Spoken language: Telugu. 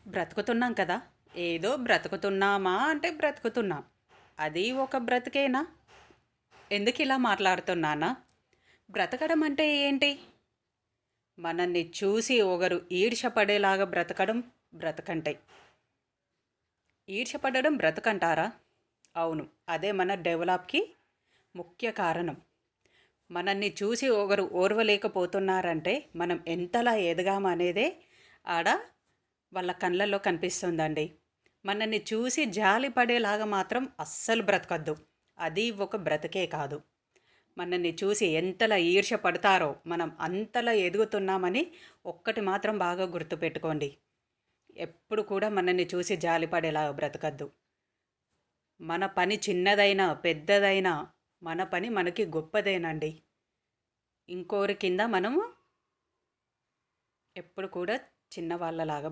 బ్రతుకుతున్నాం కదా! ఏదో బ్రతుకుతున్నామా అంటే బ్రతుకుతున్నాం. అది ఒక బ్రతికేనా? ఎందుకిలా మాట్లాడుతున్నానా? బ్రతకడం అంటే ఏంటి? మనల్ని చూసి ఒకరు ఈర్ష్య పడేలాగా బ్రతకడం బ్రతకంటే. ఈర్ష్య పడడం బ్రతకంటారా? అవును. అదే మన డెవలప్‌కి ముఖ్య కారణం. మనల్ని చూసి ఒకరు ఓర్వలేకపోతున్నారంటే మనం ఎంతలా ఎదిగామనేదే ఆడ వాళ్ళ కళ్ళల్లో కనిపిస్తుందండి. మనల్ని చూసి జాలి పడేలాగా మాత్రం అస్సలు బ్రతకద్దు. అది ఒక బ్రతికే కాదు. మనల్ని చూసి ఎంతలా ఈర్ష్య పడతారో మనం అంతలా ఎదుగుతున్నామని ఒక్కటి మాత్రం బాగా గుర్తుపెట్టుకోండి. ఎప్పుడు కూడా మనల్ని చూసి జాలి పడేలాగా బ్రతకద్దు. మన పని చిన్నదైనా, పెద్దదైనా మన పని మనకి గొప్పదేనండి. ఇంకోరి కింద మనము ఎప్పుడు కూడా చిన్నవాళ్ళలాగా